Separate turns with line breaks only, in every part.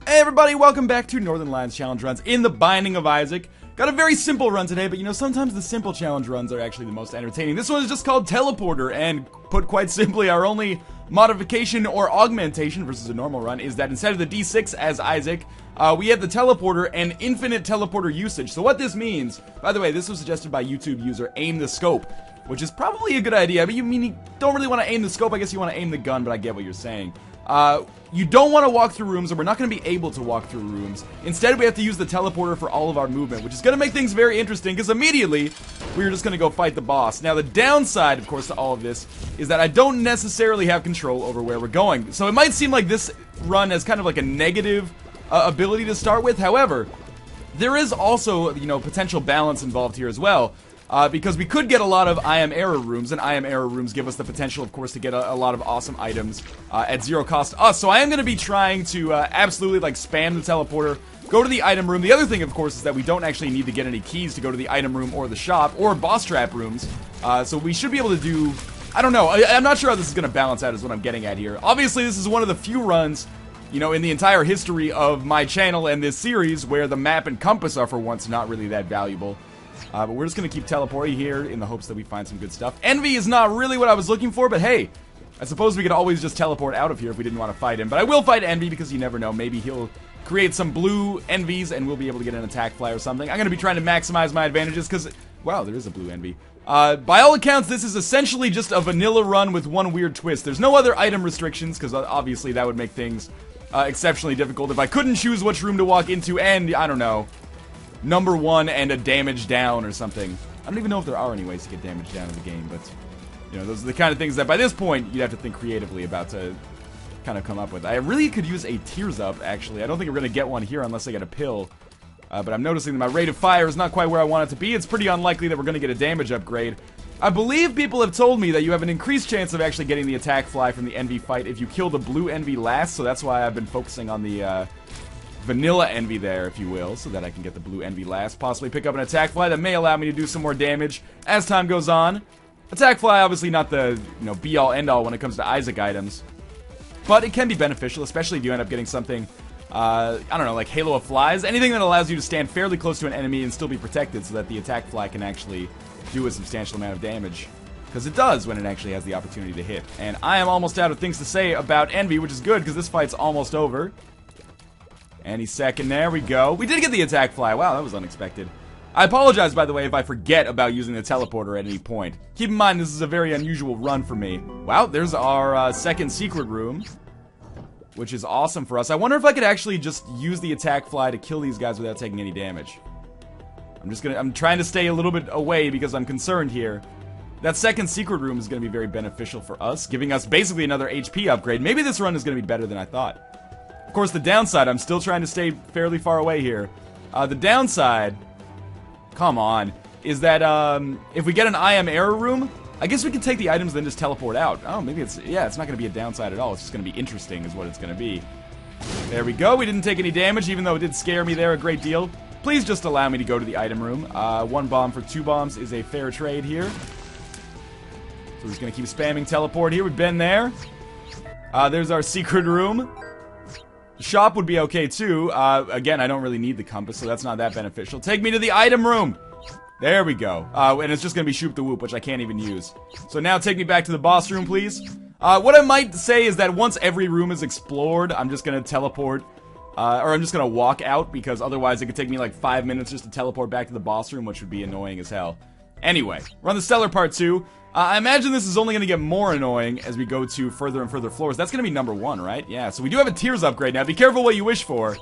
Hey everybody, welcome back to Northernlion's challenge runs in the Binding of Isaac. Got a very simple run today, but you know, sometimes the simple challenge runs are actually the most entertaining. This one is just called Teleporter, and put quite simply, our only modification or augmentation versus a normal run is that instead of the D6 as Isaac, we have the Teleporter and infinite Teleporter usage. So what this means, by the way, this was suggested by YouTube user Aim the Scope, which is probably a good idea. I mean, you don't really want to aim the scope, I guess you want to aim the gun, but I get what you're saying. You don't want to walk through rooms, or we're not going to be able to walk through rooms. Instead, we have to use the teleporter for all of our movement, which is going to make things very interesting, because immediately, we're just going to go fight the boss. Now, the downside, of course, to all of this, is that I don't necessarily have control over where we're going. So it might seem like this run has kind of like a negative ability to start with. However, there is also, you know, potential balance involved here as well. Because we could get a lot of I am error rooms, and I am error rooms give us the potential, of course, to get a lot of awesome items at zero cost to us. So I am going to be trying to absolutely, like, spam the teleporter, go to the item room. The other thing, of course, is that we don't actually need to get any keys to go to the item room or the shop or boss trap rooms. So we should be able to do, I don't know, I'm not sure how this is going to balance out is what I'm getting at here. Obviously, this is one of the few runs, you know, in the entire history of my channel and this series where the map and compass are for once not really that valuable. But we're just going to keep teleporting here in the hopes that we find some good stuff. Envy is not really what I was looking for, but hey, I suppose we could always just teleport out of here if we didn't want to fight him. But I will fight Envy because you never know. Maybe he'll create some blue Envies and we'll be able to get an attack fly or something. I'm going to be trying to maximize my advantages because, wow, there is a blue Envy. By all accounts, this is essentially just a vanilla run with one weird twist. There's no other item restrictions because obviously that would make things exceptionally difficult if I couldn't choose which room to walk into and, I don't know, number 1 and a damage down or something. I don't even know if there are any ways to get damage down in the game, but, you know, those are the kind of things that by this point you'd have to think creatively about to kind of come up with. I really could use a Tears Up, actually. I don't think we're going to get one here unless I get a pill. But I'm noticing that my rate of fire is not quite where I want it to be. It's pretty unlikely that we're going to get a damage upgrade. I believe people have told me that you have an increased chance of actually getting the attack fly from the Envy fight if you kill the blue Envy last, so that's why I've been focusing on the, vanilla Envy there, if you will, so that I can get the blue Envy last. Possibly pick up an attack fly that may allow me to do some more damage as time goes on. Attack fly, obviously not the, you know, be-all, end-all when it comes to Isaac items. But it can be beneficial, especially if you end up getting something, I don't know, like Halo of Flies. Anything that allows you to stand fairly close to an enemy and still be protected so that the attack fly can actually do a substantial amount of damage. Because it does when it actually has the opportunity to hit. And I am almost out of things to say about Envy, which is good because this fight's almost over. Any second, there we go. We did get the attack fly. Wow, that was unexpected. I apologize, by the way, if I forget about using the teleporter at any point. Keep in mind, this is a very unusual run for me. Wow, there's our second secret room, which is awesome for us. I wonder if I could actually just use the attack fly to kill these guys without taking any damage. I'm trying to stay a little bit away because I'm concerned here. That second secret room is going to be very beneficial for us, giving us basically another HP upgrade. Maybe this run is going to be better than I thought. Of course, the downside, I'm still trying to stay fairly far away here. The downside, come on, is that if we get an I am error room, I guess we can take the items and then just teleport out. Oh, maybe it's, yeah, it's not going to be a downside at all. It's just going to be interesting is what it's going to be. There we go. We didn't take any damage, even though it did scare me there a great deal. Please just allow me to go to the item room. 1 bomb for 2 bombs is a fair trade here. So we're just going to keep spamming teleport here. We've been there. There's our secret room. The shop would be okay too. Again, I don't really need the compass, so that's not that beneficial. Take me to the item room! There we go. And it's just gonna be Shoop the Whoop, which I can't even use. So now take me back to the boss room, please. What I might say is that once every room is explored, I'm just gonna teleport, or I'm just gonna walk out, because otherwise it could take me like 5 minutes just to teleport back to the boss room, which would be annoying as hell. Anyway, we're on the Stellar Part 2. I imagine this is only going to get more annoying as we go to further and further floors. That's going to be number 1, right? Yeah, so we do have a Tears upgrade now. Be careful what you wish for.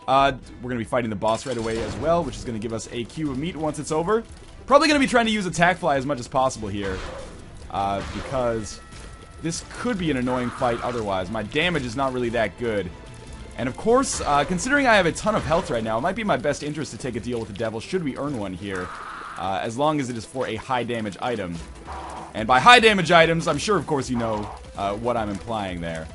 We're going to be fighting the boss right away as well, which is going to give us a cube of meat once it's over. Probably going to be trying to use attack fly as much as possible here. Because this could be an annoying fight otherwise. My damage is not really that good. And of course, considering I have a ton of health right now, it might be in my best interest to take a deal with the devil should we earn one here. As long as it is for a high damage item. And by high damage items, I'm sure, of course, you know what I'm implying there.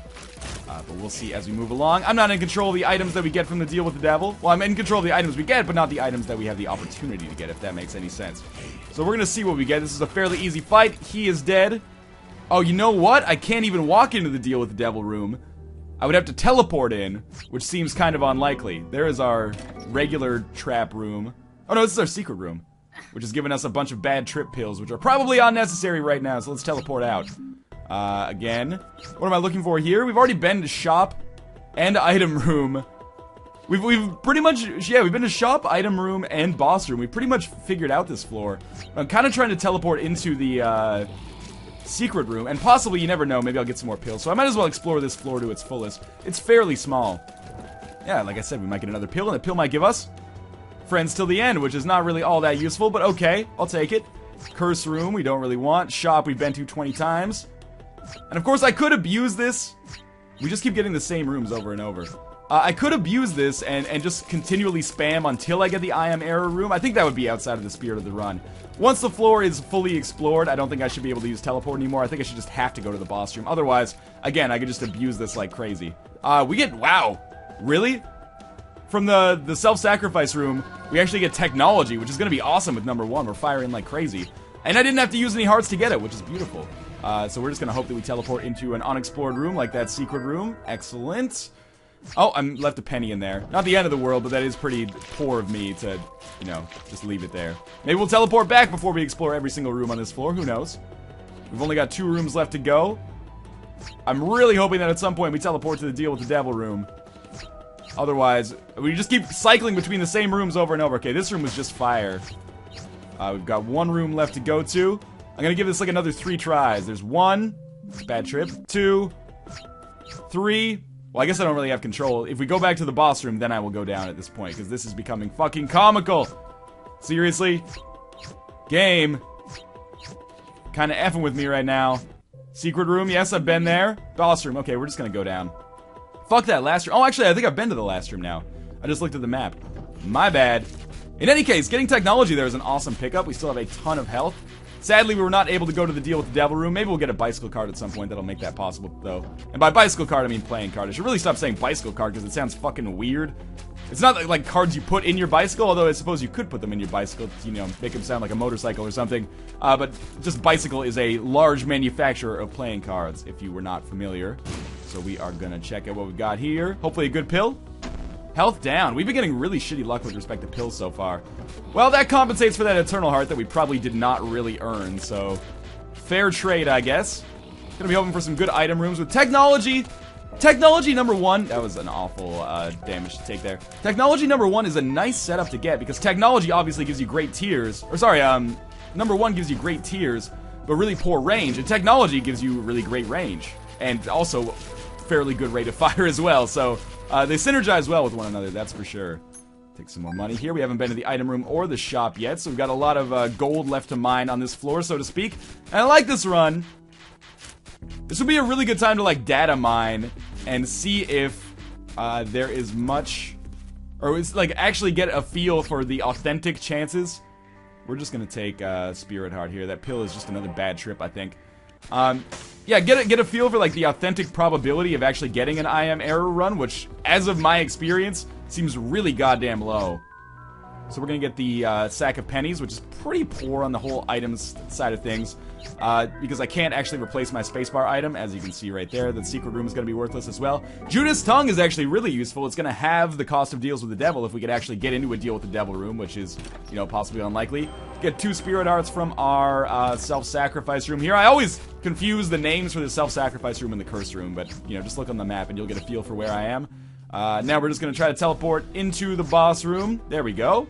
But we'll see as we move along. I'm not in control of the items that we get from the deal with the devil. Well, I'm in control of the items we get, but not the items that we have the opportunity to get, if that makes any sense. So we're going to see what we get. This is a fairly easy fight. He is dead. Oh, you know what? I can't even walk into the deal with the devil room. I would have to teleport in, which seems kind of unlikely. There is our regular trap room. Oh no, this is our secret room, which has given us a bunch of bad trip pills, which are probably unnecessary right now, so let's teleport out. Again, what am I looking for here? We've already been to shop and item room. We've pretty much, yeah, we've been to shop, item room, and boss room. We pretty much figured out this floor. I'm kind of trying to teleport into the, secret room, and possibly, you never know, maybe I'll get some more pills. So I might as well explore this floor to its fullest. It's fairly small. Yeah, like I said, we might get another pill, and the pill might give us friends till the end, which is not really all that useful, but okay, I'll take it. Curse room, we don't really want. Shop, we've been to 20 times. And of course, I could abuse this. We just keep getting the same rooms over and over. I could abuse this and just continually spam until I get the I am error room. I think that would be outside of the spirit of the run. Once the floor is fully explored, I don't think I should be able to use teleport anymore. I think I should just have to go to the boss room. Otherwise, again, I could just abuse this like crazy. We get, wow, really? From the self-sacrifice room, we actually get technology, which is going to be awesome with number 1. We're firing like crazy. And I didn't have to use any hearts to get it, which is beautiful. So we're just going to hope that we teleport into an unexplored room like that secret room. Excellent. Oh, I'm left a penny in there. Not the end of the world, but that is pretty poor of me to, you know, just leave it there. Maybe we'll teleport back before we explore every single room on this floor. Who knows? We've only got 2 rooms left to go. I'm really hoping that at some point we teleport to the deal with the devil room. Otherwise, we just keep cycling between the same rooms over and over. Okay, this room was just fire. We've got 1 room left to go to. I'm gonna give this like another 3 tries. There's 1. Bad trip. 2. 3. Well, I guess I don't really have control. If we go back to the boss room, then I will go down at this point, because this is becoming fucking comical. Seriously? Game. Kinda effing with me right now. Secret room, yes, I've been there. Boss room, okay, we're just gonna go down. Fuck that last room. Oh, actually, I think I've been to the last room now. I just looked at the map. My bad. In any case, getting technology there is an awesome pickup. We still have a ton of health. Sadly, we were not able to go to the deal with the devil room. Maybe we'll get a bicycle card at some point that'll make that possible, though. And by bicycle card, I mean playing card. I should really stop saying bicycle card, because it sounds fucking weird. It's not like cards you put in your bicycle, although I suppose you could put them in your bicycle to, you know, make them sound like a motorcycle or something. But just bicycle is a large manufacturer of playing cards, if you were not familiar. So we are gonna check out what we've got here. Hopefully a good pill. Health down. We've been getting really shitty luck with respect to pills so far. Well, that compensates for that Eternal Heart that we probably did not really earn, so fair trade, I guess. Gonna be hoping for some good item rooms with technology. Technology number 1, that was an awful damage to take there. Technology number 1 is a nice setup to get, because technology obviously gives you great tiers. Or sorry, number 1 gives you great tiers, but really poor range, and technology gives you really great range. And also fairly good rate of fire as well, so they synergize well with one another, that's for sure. Take some more money here. We haven't been to the item room or the shop yet, so we've got a lot of gold left to mine on this floor, so to speak. And I like this run. This would be a really good time to, like, data mine and see if there is much, or it's like actually get a feel for the authentic chances. We're just gonna take Spirit Heart here. That pill is just another bad trip, I think. Yeah, get a feel for like the authentic probability of actually getting an I am error run, which, as of my experience, seems really goddamn low. So we're gonna get the sack of pennies, which is pretty poor on the whole items side of things, because I can't actually replace my spacebar item, as you can see right there. The secret room is gonna be worthless as well. Judas' tongue is actually really useful. It's gonna have the cost of deals with the devil if we could actually get into a deal with the devil room, which is, you know, possibly unlikely. Get 2 spirit hearts from our self-sacrifice room here. I always confuse the names for the self-sacrifice room and the curse room, but, you know, just look on the map and you'll get a feel for where I am. Now we're just gonna try to teleport into the boss room. There we go.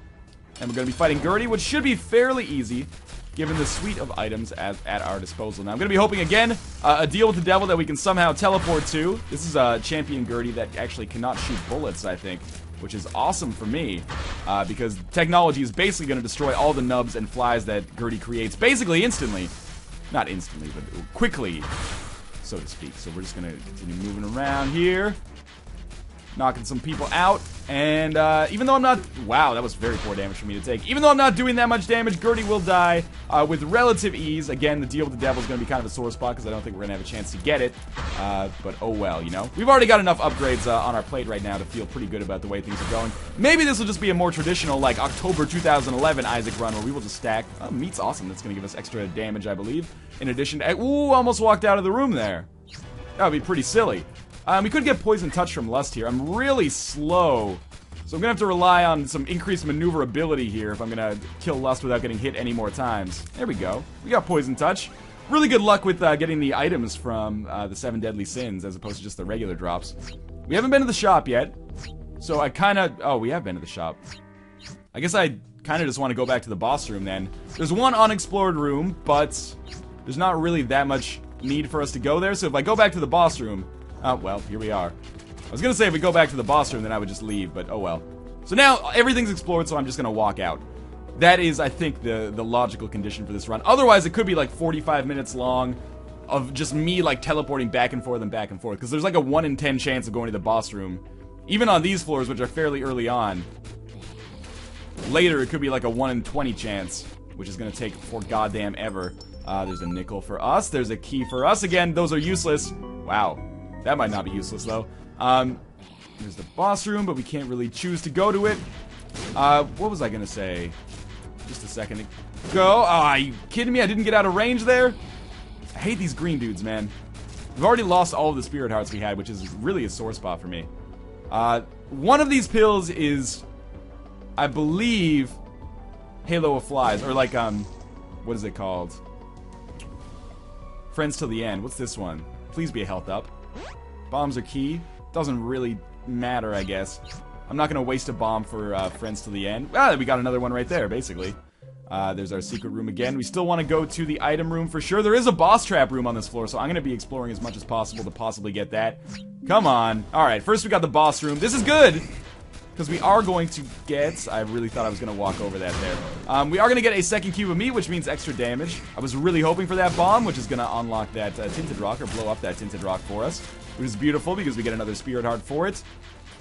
And we're gonna be fighting Gertie, which should be fairly easy, given the suite of items at our disposal. Now I'm gonna be hoping again, a deal with the devil that we can somehow teleport to. This is a champion Gertie that actually cannot shoot bullets, I think, which is awesome for me, because technology is basically gonna destroy all the nubs and flies that Gertie creates, basically instantly. Not instantly, but quickly, so to speak. So we're just gonna continue moving around here, knocking some people out, and even though I'm not, wow, that was very poor damage for me to take. Even though I'm not doing that much damage, Gertie will die with relative ease. Again, the deal with the devil is going to be kind of a sore spot, because I don't think we're going to have a chance to get it, but oh well, you know. We've already got enough upgrades on our plate right now to feel pretty good about the way things are going. Maybe this will just be a more traditional, like, October 2011 Isaac run, where we will just stack. Meat's awesome. That's going to give us extra damage, I believe, in addition to, ooh, almost walked out of the room there. That would be pretty silly. We could get Poison Touch from Lust here. I'm really slow, so I'm gonna have to rely on some increased maneuverability here if I'm gonna kill Lust without getting hit any more times. There we go. We got Poison Touch. Really good luck with getting the items from the 7 Deadly Sins as opposed to just the regular drops. We haven't been to the shop yet, so I kinda... Oh, we have been to the shop. I guess I kinda just want to go back to the boss room then. There's one unexplored room, but there's not really that much need for us to go there, so if I go back to the boss room... Oh, well, here we are. I was gonna say if we go back to the boss room, then I would just leave, but oh well. So now, everything's explored, so I'm just gonna walk out. That is, I think, the logical condition for this run. Otherwise, it could be like 45 minutes long of just me, like, teleporting back and forth and back and forth. Because there's like a 1 in 10 chance of going to the boss room. Even on these floors, which are fairly early on. Later, it could be like a 1 in 20 chance, which is gonna take for goddamn ever. There's a nickel for us. There's a key for us. Again, those are useless. Wow. That might not be useless, though. There's the boss room, but we can't really choose to go to it. What was I gonna say? Just a second ago. Oh, are you kidding me? I didn't get out of range there? I hate these green dudes, man. We've already lost all of the spirit hearts we had, which is really a sore spot for me. One of these pills is, I believe, Halo of Flies. Or like, what is it called? Friends Till the End. What's this one? Please be a health up. Bombs are key. Doesn't really matter, I guess. I'm not gonna waste a bomb for Friends Till the End. Ah, we got another one right there, basically. There's our secret room again. We still want to go to the item room for sure. There is a boss trap room on this floor, so I'm gonna be exploring as much as possible to possibly get that. Come on. Alright, first we got the boss room. This is good, because we are going to get... I really thought I was gonna walk over that there. We are gonna get a second cube of meat, which means extra damage. I was really hoping for that bomb, which is gonna unlock that tinted rock, or blow up that tinted rock for us. Which is beautiful, because we get another spirit heart for it.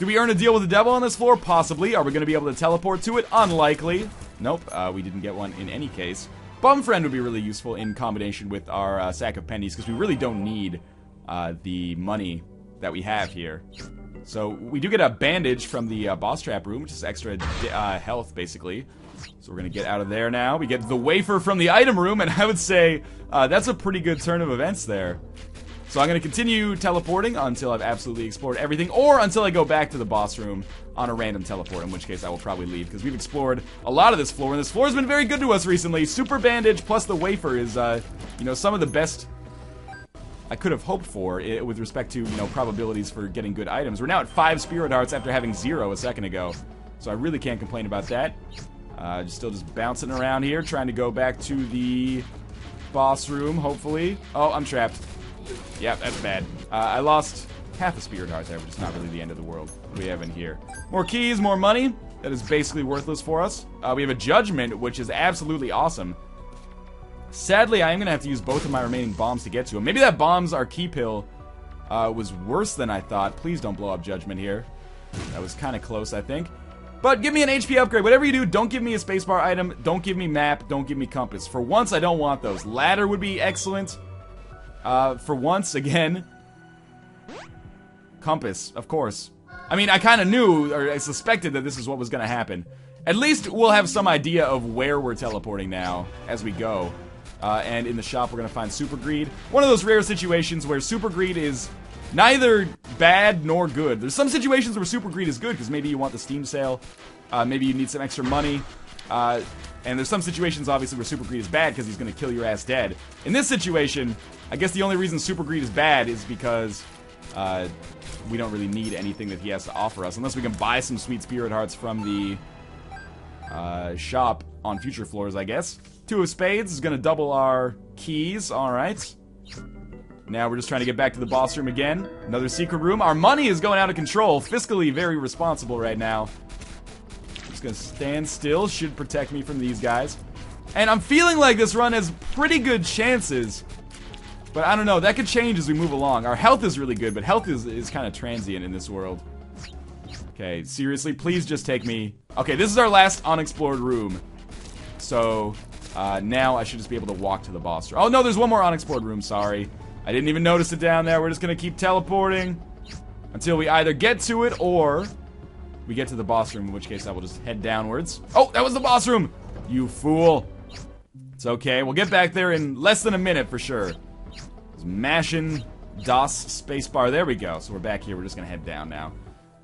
Do we earn a deal with the devil on this floor? Possibly. Are we going to be able to teleport to it? Unlikely. Nope, we didn't get one in any case. Bum Friend would be really useful in combination with our sack of pennies, because we really don't need the money that we have here. So we do get a bandage from the boss trap room, which is extra health, basically. So we're going to get out of there now. We get the wafer from the item room, and I would say that's a pretty good turn of events there. So I'm going to continue teleporting until I've absolutely explored everything, or until I go back to the boss room on a random teleport, in which case I will probably leave, because we've explored a lot of this floor, and this floor has been very good to us recently. Super Bandage plus the wafer is, you know, some of the best I could have hoped for with respect to, you know, probabilities for getting good items. We're now at 5 Spirit Hearts after having 0 a second ago, so I really can't complain about that. Still just bouncing around here, trying to go back to the boss room, hopefully. Oh, I'm trapped. Yeah, that's bad. I lost half a spirit heart there, but it's not really the end of the world. What do we have in here? More keys, more money. That is basically worthless for us. We have a judgment, which is absolutely awesome. Sadly, I am going to have to use both of my remaining bombs to get to him. Maybe that bombs our key pill was worse than I thought. Please don't blow up judgment here. That was kind of close, I think. But give me an HP upgrade. Whatever you do, don't give me a spacebar item. Don't give me map. Don't give me compass. For once, I don't want those. Ladder would be excellent. For once, again, compass, of course. I mean, I kind of knew, or I suspected that this is what was going to happen. At least we'll have some idea of where we're teleporting now as we go. And in the shop, we're going to find Super Greed. One of those rare situations where Super Greed is neither bad nor good. There's some situations where Super Greed is good, because maybe you want the Steam sale. Maybe you need some extra money. And there's some situations, obviously, where Super Greed is bad because he's going to kill your ass dead. In this situation, I guess the only reason Super Greed is bad is because we don't really need anything that he has to offer us. Unless we can buy some sweet spirit hearts from the shop on future floors, I guess. 2 of spades is going to double our keys. Alright. Now we're just trying to get back to the boss room again. Another secret room. Our money is going out of control. Fiscally very responsible right now. Just gonna stand still, should protect me from these guys. And I'm feeling like this run has pretty good chances. But I don't know, that could change as we move along. Our health is really good, but health is kind of transient in this world. Okay, seriously, please just take me. Okay, this is our last unexplored room. So, now I should just be able to walk to the boss room. Oh no, there's one more unexplored room, sorry. I didn't even notice it down there. We're just gonna keep teleporting until we either get to it or we get to the boss room, in which case I will just head downwards. Oh, that was the boss room! You fool. It's okay, we'll get back there in less than a minute for sure. Just mashing DOS spacebar. There we go. So we're back here. We're just gonna head down now.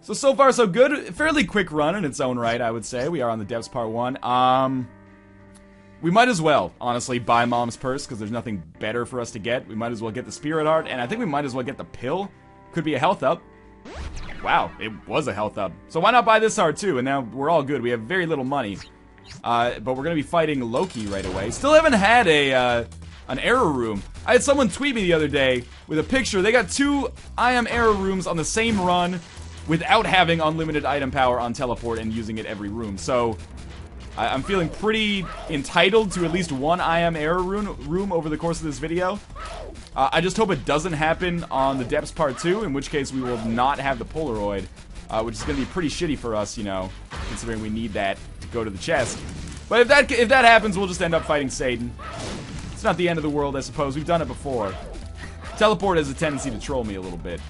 So far so good. Fairly quick run in its own right, I would say. We are on the depths part 1. We might as well, honestly, buy Mom's Purse, because there's nothing better for us to get. We might as well get the Spirit Heart, and I think we might as well get the Pill. Could be a health up. Wow, it was a health up. So why not buy this heart, too? And now we're all good. We have very little money. But we're going to be fighting Loki right away. Still haven't had an error room. I had someone tweet me the other day with a picture. They got 2 I am error rooms on the same run without having unlimited item power on teleport and using it every room. So I'm feeling pretty entitled to at least 1 I am error room over the course of this video. I just hope it doesn't happen on the depths part 2, in which case we will not have the Polaroid, which is going to be pretty shitty for us, you know, considering we need that to go to the chest. But if that happens, we'll just end up fighting Satan. It's not the end of the world, I suppose. We've done it before. Teleport has a tendency to troll me a little bit.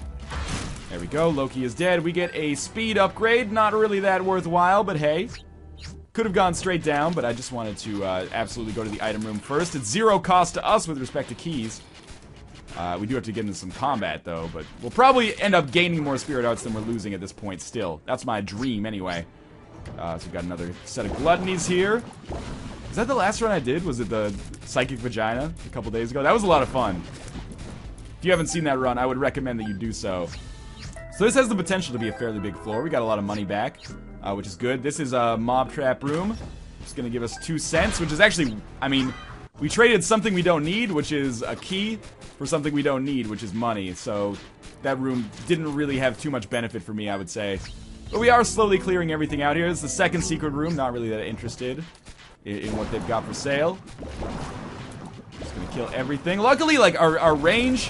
There we go. Loki is dead. We get a speed upgrade. Not really that worthwhile, but hey. Could have gone straight down, but I just wanted to absolutely go to the item room first. It's 0 cost to us with respect to keys. We do have to get into some combat, though, but we'll probably end up gaining more Spirit Hearts than we're losing at this point still. That's my dream, anyway. So we've got another set of gluttonies here. Is that the last run I did? Was it the Psychic Vagina a couple days ago? That was a lot of fun. If you haven't seen that run, I would recommend that you do so. So this has the potential to be a fairly big floor. We got a lot of money back, which is good. This is a mob trap room. It's going to give us 2 cents, which is actually, I mean, we traded something we don't need, which is a key, for something we don't need, which is money. So that room didn't really have too much benefit for me, I would say. But we are slowly clearing everything out here. It's the second secret room. Not really that interested in what they've got for sale. Just going to kill everything. Luckily, like, our range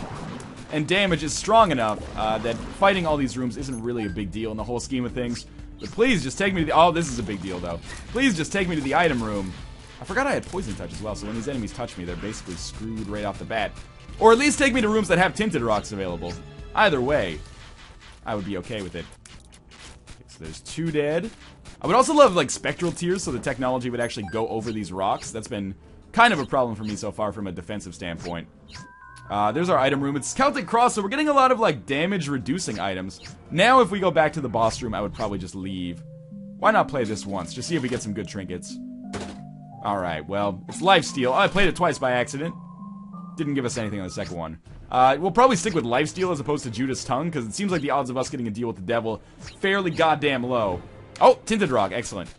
and damage is strong enough that fighting all these rooms isn't really a big deal in the whole scheme of things. But please just take me to the... Oh, this is a big deal, though. Please just take me to the item room. I forgot I had Poison Touch as well, so when these enemies touch me, they're basically screwed right off the bat. Or at least take me to rooms that have Tinted Rocks available. Either way, I would be okay with it. Okay, so there's 2 dead. I would also love, like, Spectral Tears, so the technology would actually go over these rocks. That's been kind of a problem for me so far from a defensive standpoint. There's our item room. It's Celtic Cross, so we're getting a lot of, like, damage-reducing items. Now, if we go back to the boss room, I would probably just leave. Why not play this once? Just see if we get some good trinkets. Alright, well, it's lifesteal. Oh, I played it twice by accident. Didn't give us anything on the second one. We'll probably stick with lifesteal as opposed to Judas Tongue, because it seems like the odds of us getting a deal with the devil fairly goddamn low. Oh, Tinted Rock, excellent.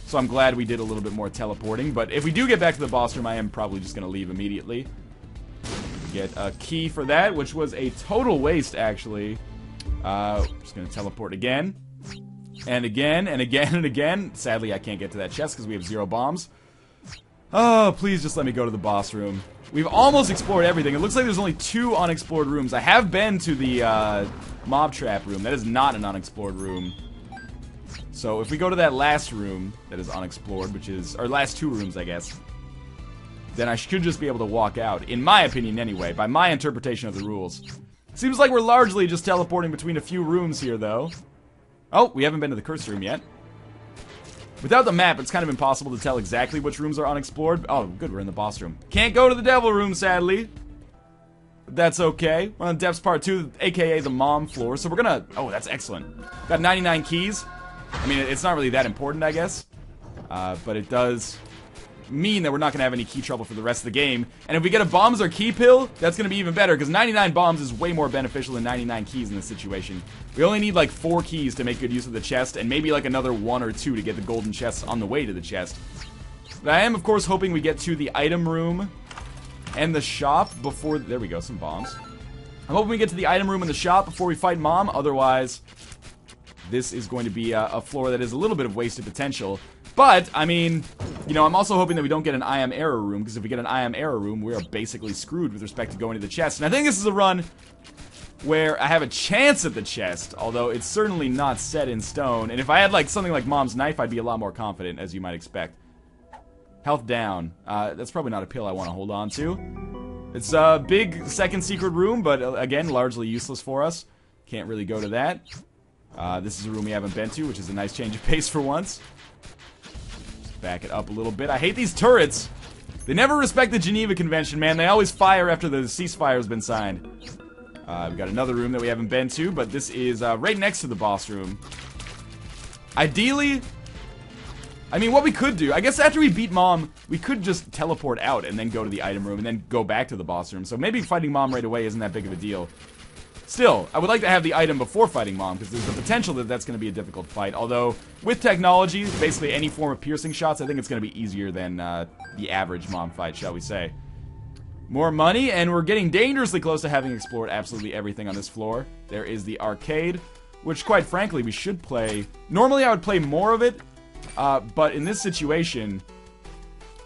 So I'm glad we did a little bit more teleporting, but if we do get back to the boss room, I am probably just going to leave immediately. Get a key for that, which was a total waste, actually. Just gonna teleport again. And again, and again, and again. Sadly, I can't get to that chest because we have 0 bombs. Oh, please just let me go to the boss room. We've almost explored everything. It looks like there's only 2 unexplored rooms. I have been to the mob trap room. That is not an unexplored room. So if we go to that last room that is unexplored, which is... Or last 2 rooms, I guess. Then I should just be able to walk out. In my opinion, anyway. By my interpretation of the rules. Seems like we're largely just teleporting between a few rooms here, though. Oh, we haven't been to the curse room yet. Without the map, it's kind of impossible to tell exactly which rooms are unexplored. Oh, good, we're in the boss room. Can't go to the devil room, sadly. But that's okay. We're on Depths Part 2, aka the mom floor. So we're gonna... Oh, that's excellent. Got 99 keys. I mean, it's not really that important, I guess. But it does... mean that we're not going to have any key trouble for the rest of the game. And if we get a bombs or key pill, that's going to be even better, because 99 bombs is way more beneficial than 99 keys in this situation. We only need like 4 keys to make good use of the chest, and maybe like another 1 or 2 to get the golden chests on the way to the chest. But I am, of course, hoping we get to the item room and the shop before... There we go, some bombs. I'm hoping we get to the item room and the shop before we fight Mom, otherwise this is going to be a floor that is a little bit of wasted potential. But, I mean, you know, I'm also hoping that we don't get an I am error room, because if we get an I am error room, we are basically screwed with respect to going to the chest. And I think this is a run where I have a chance at the chest, although it's certainly not set in stone. And if I had, like, something like Mom's Knife, I'd be a lot more confident, as you might expect. Health down. That's probably not a pill I want to hold on to. It's a big second secret room, but, again, largely useless for us. Can't really go to that. This is a room we haven't been to, which is a nice change of pace for once. Back it up a little bit. I hate these turrets. They never respect the Geneva Convention, man. They always fire after the ceasefire has been signed. We got another room that we haven't been to, but this is right next to the boss room. Ideally, I mean, what we could do, I guess after we beat Mom, we could just teleport out and then go to the item room and then go back to the boss room. So maybe fighting Mom right away isn't that big of a deal. Still, I would like to have the item before fighting Mom, because there's the potential that that's going to be a difficult fight. Although, with technology, basically any form of piercing shots, I think it's going to be easier than the average Mom fight, shall we say. More money, and we're getting dangerously close to having explored absolutely everything on this floor. There is the arcade, which, quite frankly, we should play. Normally, I would play more of it, but in this situation,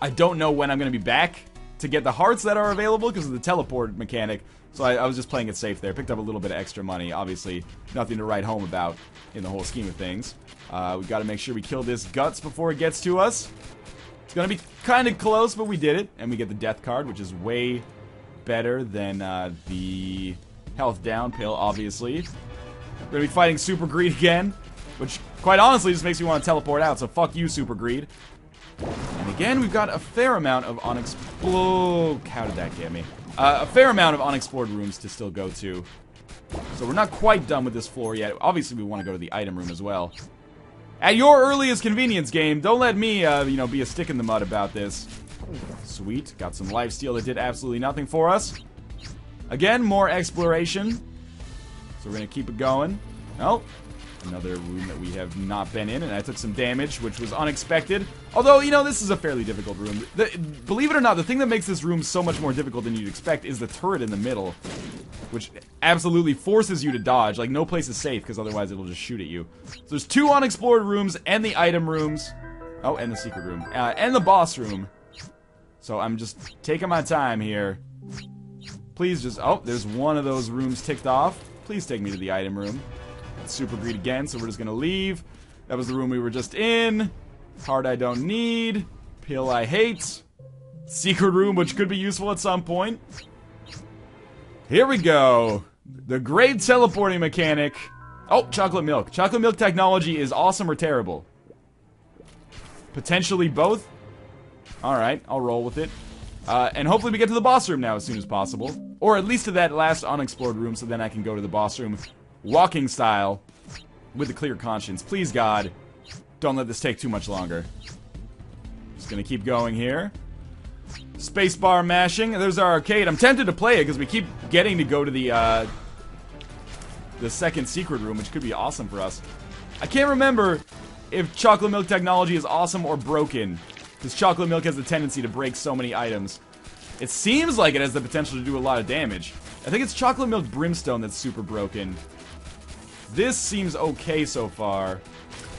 I don't know when I'm going to be back to get the hearts that are available because of the teleport mechanic. So I was just playing it safe there. Picked up a little bit of extra money. Obviously, nothing to write home about in the whole scheme of things. We got to make sure we kill this guts before it gets to us. It's going to be kind of close, but we did it. And we get the death card, which is way better than the health down pill, obviously. We're going to be fighting Super Greed again, which, quite honestly, just makes me want to teleport out. So fuck you, Super Greed. And again, we've got a fair amount of unexplored... How did that get me? A fair amount of unexplored rooms to still go to. So we're not quite done with this floor yet. Obviously, we want to go to the item room as well. At your earliest convenience, game. Don't let me, you know, be a stick in the mud about this. Sweet. Got some lifesteal that did absolutely nothing for us. Again, more exploration. So we're going to keep it going. Oh. Another room that we have not been in, and I took some damage, which was unexpected. Although, you know, this is a fairly difficult room. Believe it or not, the thing that makks this room so much more difficult than you'd expect is the turret in the middle, which absolutely forces you to dodge. Like, no place is safe, because otherwise it'll just shoot at you. So there's 2 unexplored rooms, and the item rooms. Oh, and the secret room. And the boss room. So I'm just taking my time here. Please just... Oh, there's one of those rooms ticked off. Please take me to the item room. Super Greed again, so we're just gonna leave. That was the room we were just in. Heart I don't need. Pill I hate. Secret room, which could be useful at some point. Here we go. The great teleporting mechanic. Oh, chocolate milk. Chocolate milk technology is awesome or terrible? Potentially both. Alright, I'll roll with it. And hopefully we get to the boss room now as soon as possible. Or at least to that last unexplored room, so then I can go to the boss room walking style with a clear conscience. Please, God, don't let this take too much longer. Just gonna keep going here. Spacebar mashing. There's our arcade. I'm tempted to play it because we keep getting to go to the second secret room, which could be awesome for us. I can't remember if chocolate milk technology is awesome or broken, because chocolate milk has the tendency to break so many items. It seems like it has the potential to do a lot of damage. I think it's chocolate milk brimstone that's super broken. This seems okay so far.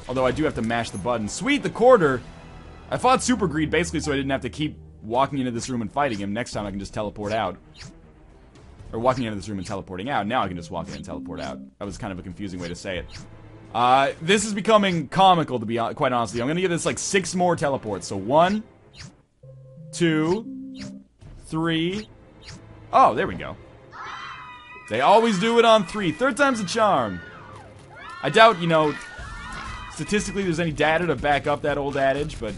Although I do have to mash the button. Sweet, the quarter! I fought Super Greed basically so I didn't have to keep walking into this room and fighting him. Next time I can just teleport out. Or walking into this room and teleporting out. Now I can just walk in and teleport out. That was kind of a confusing way to say it. This is becoming comical, to be quite honest with you. I'm gonna give this like 6 more teleports. So 1, 2, 3. Oh, there we go. They always do it on 3. 3rd time's a charm. I doubt, you know, statistically there's any data to back up that old adage, but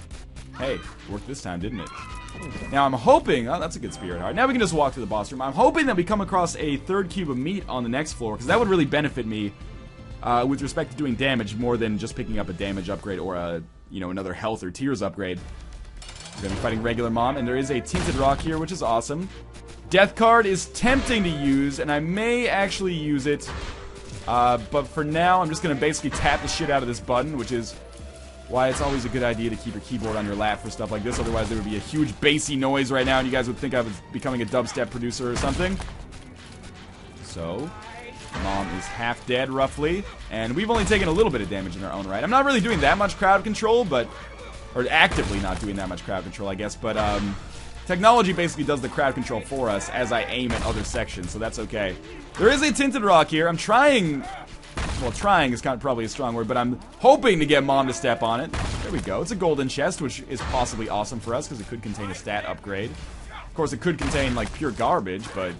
hey, it worked this time, didn't it? Now I'm hoping, oh, that's a good spirit heart. Now we can just walk to the boss room. I'm hoping that we come across a 3rd cube of meat on the next floor, because that would really benefit me with respect to doing damage more than just picking up a damage upgrade or a, you know, another health or tears upgrade. We're gonna be fighting regular Mom, and there is a tinted rock here, which is awesome. Death card is tempting to use, and I may actually use it. But for now, I'm just going to basically tap the shit out of this button, which is why it's always a good idea to keep your keyboard on your lap for stuff like this. Otherwise, there would be a huge bassy noise right now, and you guys would think I was becoming a dubstep producer or something. So, Mom is half dead, roughly. And we've only taken a little bit of damage in our own right. I'm not really doing that much crowd control, but... Or actively not doing that much crowd control, I guess. But, technology basically does the crowd control for us as I aim at other sections, so that's okay. There is a tinted rock here. I'm trying... Well, trying is kind of probably a strong word, but I'm hoping to get Mom to step on it. There we go. It's a golden chest, which is possibly awesome for us, because it could contain a stat upgrade. Of course, it could contain, like, pure garbage, but...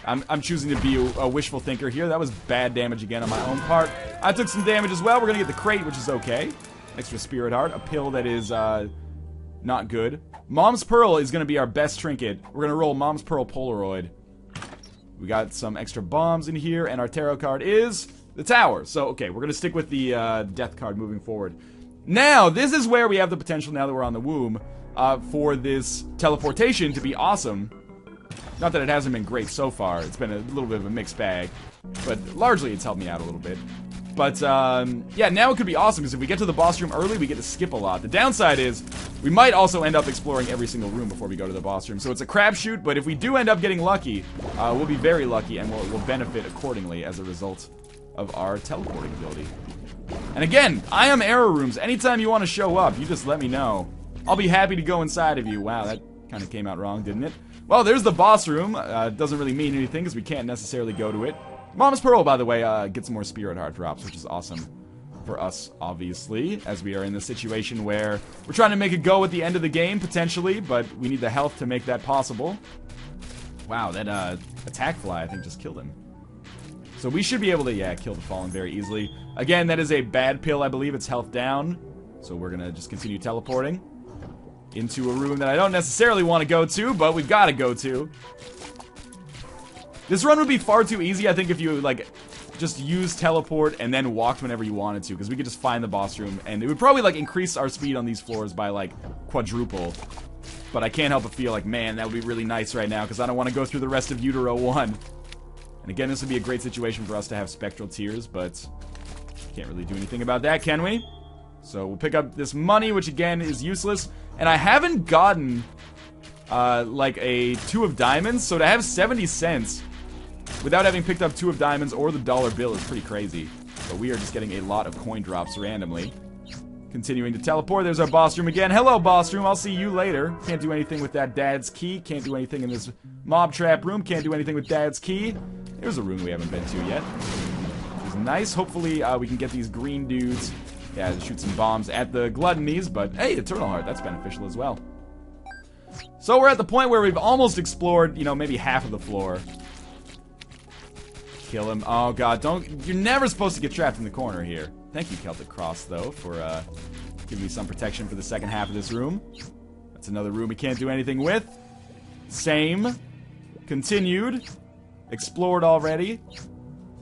I'm choosing to be a wishful thinker here. That was bad damage again on my own part. I took some damage as well. We're going to get the crate, which is okay. Extra spirit heart. A pill that is, not good. Mom's Pearl is going to be our best trinket. We're going to roll Mom's Pearl Polaroid. We got some extra bombs in here, and our tarot card is the tower. So, okay, we're gonna stick with the death card moving forward. Now, this is where we have the potential, now that we're on the womb, for this teleportation to be awesome. Not that it hasn't been great so far. It's been a little bit of a mixed bag. But largely, it's helped me out a little bit. But, yeah, now it could be awesome, because if we get to the boss room early, we get to skip a lot. The downside is, we might also end up exploring every single room before we go to the boss room. So it's a crapshoot, but if we do end up getting lucky, we'll be very lucky, and we'll benefit accordingly as a result of our teleporting ability. And again, I am Error Rooms. Anytime you want to show up, you just let me know. I'll be happy to go inside of you. Wow, that kind of came out wrong, didn't it? Well, there's the boss room. It doesn't really mean anything, because we can't necessarily go to it. Mom's Pearl, by the way, gets more Spirit Heart drops, which is awesome for us, obviously, as we are in the situation where we're trying to make a go at the end of the game, potentially, but we need the health to make that possible. Wow, that attack fly, I think, just killed him. So we should be able to, yeah, kill the Fallen very easily. Again, that is a bad pill, I believe. It's health down. So we're gonna just continue teleporting into a room that I don't necessarily want to go to, but we've got to go to. This run would be far too easy, I think, if you, like, just used teleport and then walked whenever you wanted to, because we could just find the boss room, and it would probably, like, increase our speed on these floors by, like, quadruple. But I can't help but feel like, man, that would be really nice right now, because I don't want to go through the rest of Utero 1. And again, this would be a great situation for us to have Spectral Tears, but can't really do anything about that, can we? So we'll pick up this money, which again is useless. And I haven't gotten, like, a 2 of diamonds, so to have 70 cents without having picked up 2 of diamonds or the dollar bill is pretty crazy. But we are just getting a lot of coin drops randomly. Continuing to teleport, there's our boss room again. Hello, boss room, I'll see you later. Can't do anything with that dad's key. Can't do anything in this mob trap room. Can't do anything with dad's key. There's a room we haven't been to yet. It's nice. Hopefully, we can get these green dudes. Yeah, shoot some bombs at the gluttonies, but hey, Eternal Heart, that's beneficial as well. So we're at the point where we've almost explored, you know, maybe half of the floor. Kill him. Oh god, you're never supposed to get trapped in the corner here. Thank you, Celtic Cross, though, for giving me some protection for the second half of this room. That's another room we can't do anything with. Same. Continued. Explored already.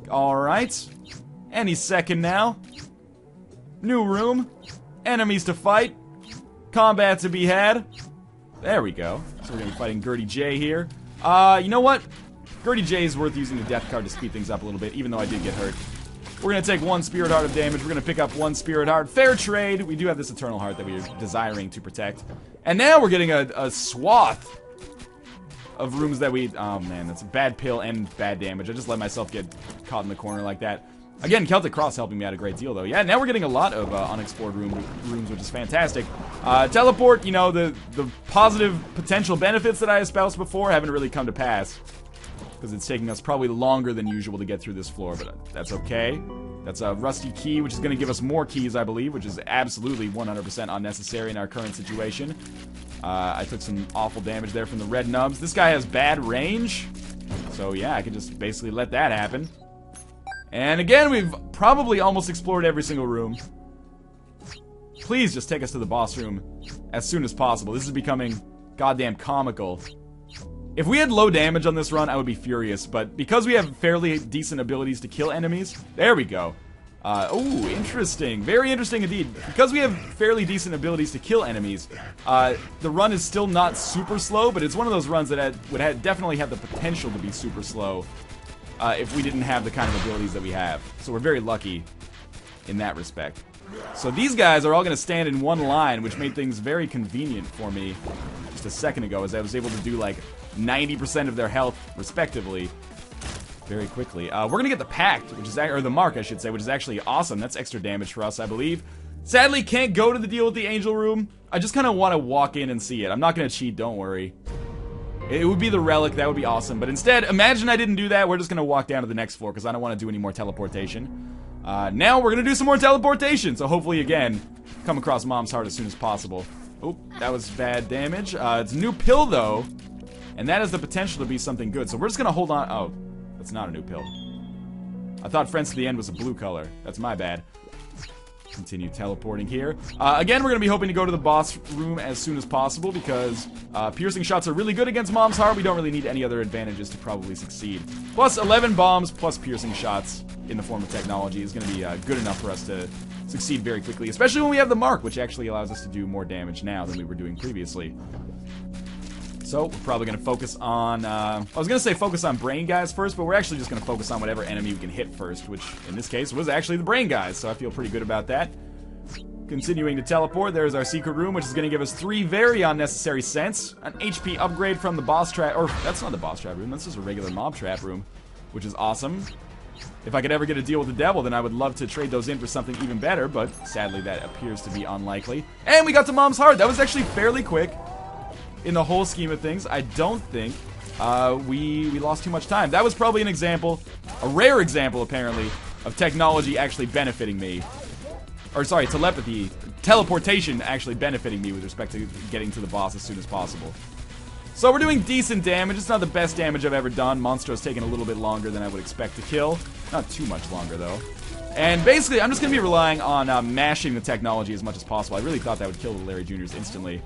Alright. Any second now. New room. Enemies to fight. Combat to be had. There we go. So we're going to be fighting Gertie J here. You know what? Gertie J is worth using the death card to speed things up a little bit, even though I did get hurt. We're going to take 1 Spirit Heart of damage. We're going to pick up 1 Spirit Heart. Fair trade. We do have this Eternal Heart that we are desiring to protect. And now we're getting a swath of rooms that we... Oh, man, that's a bad pill and bad damage. I just let myself get caught in the corner like that. Again, Celtic Cross helping me out a great deal, though. Yeah, now we're getting a lot of unexplored rooms, which is fantastic. Teleport, you know, the positive potential benefits that I espoused before haven't really come to pass. Because it's taking us probably longer than usual to get through this floor, but that's okay. That's a rusty key, which is going to give us more keys, I believe, which is absolutely 100% unnecessary in our current situation. I took some awful damage there from the red nubs. This guy has bad range, so yeah, I could just basically let that happen. And again, we've probably almost explored every single room. Please just take us to the boss room as soon as possible. This is becoming goddamn comical. If we had low damage on this run, I would be furious, but because we have fairly decent abilities to kill enemies, there we go. Oh, interesting. Very interesting indeed. Because we have fairly decent abilities to kill enemies, the run is still not super slow, but it's one of those runs that would definitely have the potential to be super slow if we didn't have the kind of abilities that we have. So we're very lucky in that respect. So these guys are all going to stand in one line, which made things very convenient for me just a second ago, as I was able to do like 90% of their health, respectively, very quickly. We're going to get the Pact, which is, or the Mark, I should say, which is actually awesome. That's extra damage for us, I believe. Sadly, can't go to the deal with the Angel Room. I just kind of want to walk in and see it. I'm not going to cheat, don't worry. It would be the Relic, that would be awesome. But instead, imagine I didn't do that. We're just going to walk down to the next floor, because I don't want to do any more teleportation. Now we're going to do some more teleportation. So hopefully, again, come across Mom's Heart as soon as possible. Oh, that was bad damage. It's a new pill, though. And that has the potential to be something good. So we're just going to hold on. Oh, that's not a new pill. I thought Friends to the End was a blue color. That's my bad. Continue teleporting here. Again, we're going to be hoping to go to the boss room as soon as possible because piercing shots are really good against Mom's Heart. We don't really need any other advantages to probably succeed. Plus 11 bombs plus piercing shots in the form of technology is going to be good enough for us to succeed very quickly, especially when we have the mark, which actually allows us to do more damage now than we were doing previously. So, we're probably going to focus on, I was going to say focus on brain guys first, but we're actually just going to focus on whatever enemy we can hit first, which, in this case, was actually the brain guys, so I feel pretty good about that. Continuing to teleport, there's our secret room, which is going to give us 3 very unnecessary cents. An HP upgrade from the boss trap, or, that's not the boss trap room, that's just a regular mob trap room, which is awesome. If I could ever get a deal with the devil, then I would love to trade those in for something even better, but sadly that appears to be unlikely. And we got to Mom's Heart! That was actually fairly quick. In the whole scheme of things, I don't think we lost too much time. That was probably an example, a rare example apparently, of technology actually benefiting me. Or sorry, teleportation actually benefiting me with respect to getting to the boss as soon as possible. So we're doing decent damage. It's not the best damage I've ever done. Monstro's taking a little bit longer than I would expect to kill. Not too much longer though. And basically, I'm just going to be relying on mashing the technology as much as possible. I really thought that would kill the Larry Jr.'s instantly.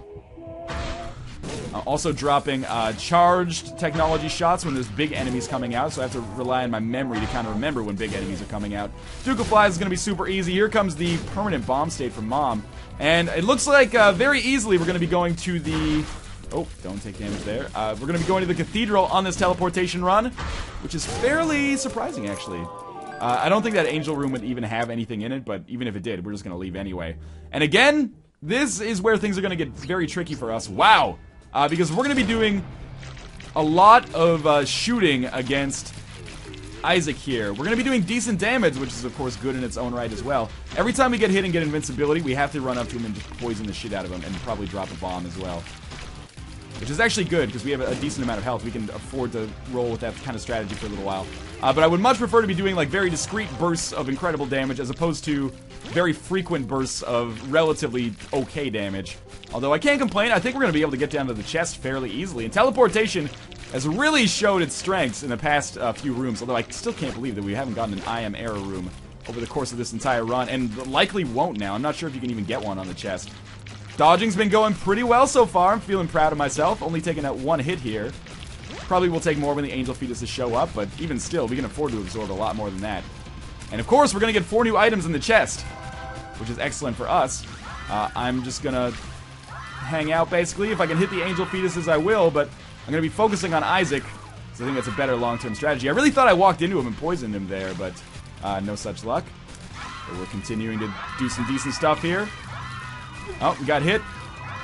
Also dropping charged technology shots when there's big enemies coming out, so I have to rely on my memory to kind of remember when big enemies are coming out. Duke of Flies is going to be super easy. Here comes the permanent bomb state from Mom. And it looks like very easily we're going to be going to the... Oh, don't take damage there. We're going to be going to the Cathedral on this teleportation run, which is fairly surprising, actually. I don't think that Angel Room would even have anything in it, but even if it did, we're just going to leave anyway. And again, this is where things are going to get very tricky for us. Wow! Because we're going to be doing a lot of shooting against Isaac here. We're going to be doing decent damage, which is, of course, good in its own right as well. Every time we get hit and get invincibility, we have to run up to him and just poison the shit out of him and probably drop a bomb as well. Which is actually good, because we have a decent amount of health. We can afford to roll with that kind of strategy for a little while. But I would much prefer to be doing, like, very discrete bursts of incredible damage as opposed to very frequent bursts of relatively okay damage. Although I can't complain, I think we're going to be able to get down to the chest fairly easily. And teleportation has really showed its strengths in the past few rooms, although I still can't believe that we haven't gotten an I am error room over the course of this entire run, and likely won't now. I'm not sure if you can even get one on the chest. Dodging's been going pretty well so far. I'm feeling proud of myself, only taking that 1 hit here. Probably will take more when the Angel Fetuses show up, but even still, we can afford to absorb a lot more than that. And of course, we're going to get 4 new items in the chest, which is excellent for us. I'm just going to hang out, basically. If I can hit the Angel Fetuses, I will, but I'm going to be focusing on Isaac, because I think that's a better long-term strategy. I really thought I walked into him and poisoned him there, but no such luck. So we're continuing to do some decent stuff here. Oh, we got hit.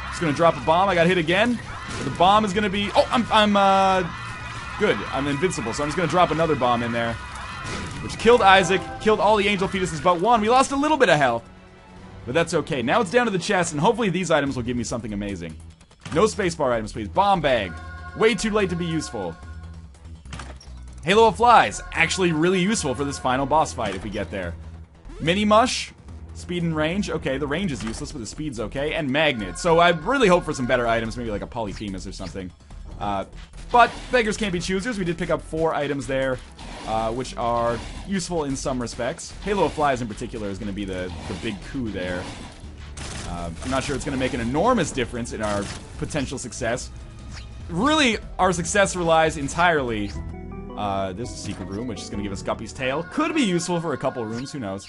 Just gonna drop a bomb. I got hit again. But the bomb is gonna be... Oh, I'm good. I'm invincible, so I'm just gonna drop another bomb in there. Which killed Isaac, killed all the Angel Fetuses but 1. We lost a little bit of health. But that's okay. Now it's down to the chest, and hopefully these items will give me something amazing. No spacebar items, please. Bomb bag. Way too late to be useful. Halo of Flies. Actually really useful for this final boss fight if we get there. Mini Mush. Speed and range. Okay, the range is useless, but the speed's okay. And magnet. So I really hope for some better items, maybe like a Polyphemus or something. But beggars can't be choosers. We did pick up 4 items there, which are useful in some respects. Halo of Flies in particular is going to be the big coup there. I'm not sure it's going to make an enormous difference in our potential success. Really, our success relies entirely... there's a secret room, which is going to give us Guppy's tail. Could be useful for a couple rooms, who knows.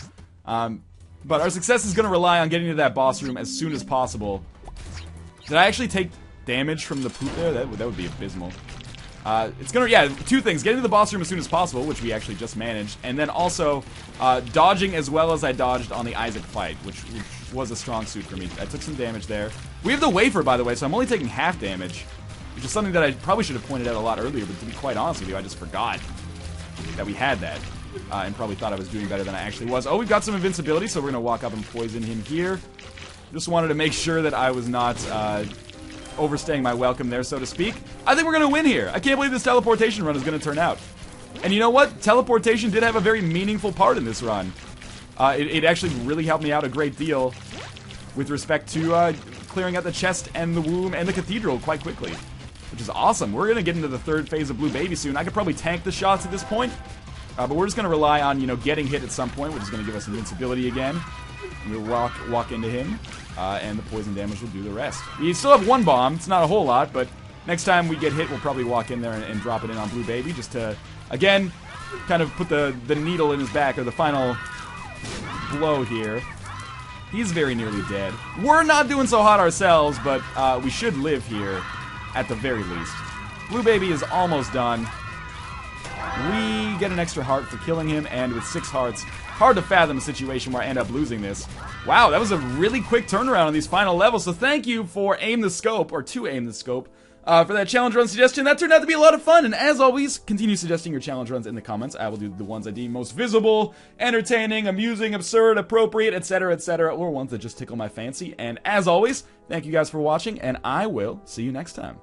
But our success is going to rely on getting to that boss room as soon as possible. Did I actually take damage from the poop there? That would be abysmal. It's gonna, yeah, 2 things. Getting to the boss room as soon as possible, which we actually just managed. And then also, dodging as well as I dodged on the Isaac fight, which was a strong suit for me. I took some damage there. We have the wafer, by the way, so I'm only taking half damage. Which is something that I probably should have pointed out a lot earlier, but to be quite honest with you, I just forgot that we had that. And probably thought I was doing better than I actually was. Oh, we've got some invincibility, so we're going to walk up and poison him here. Just wanted to make sure that I was not overstaying my welcome there, so to speak. I think we're going to win here. I can't believe this teleportation run is going to turn out. And you know what? Teleportation did have a very meaningful part in this run. It actually really helped me out a great deal with respect to clearing out the chest and the womb and the cathedral quite quickly. Which is awesome. We're going to get into the 3rd phase of Blue Baby soon. I could probably tank the shots at this point. But we're just going to rely on, you know, getting hit at some point, which is going to give us invincibility again. We'll walk into him, and the poison damage will do the rest. We still have one bomb. It's not a whole lot, but next time we get hit, we'll probably walk in there and drop it in on Blue Baby, just to, again, kind of put the needle in his back, or the final blow here. He's very nearly dead. We're not doing so hot ourselves, but we should live here at the very least. Blue Baby is almost done. We get an extra heart for killing him, and with 6 hearts, hard to fathom a situation where I end up losing this. Wow, that was a really quick turnaround on these final levels, so thank you for Aim the Scope, or to Aim the Scope, for that challenge run suggestion. That turned out to be a lot of fun, and as always, continue suggesting your challenge runs in the comments. I will do the ones I deem most visible, entertaining, amusing, absurd, appropriate, etc., or ones that just tickle my fancy. And as always, thank you guys for watching, and I will see you next time.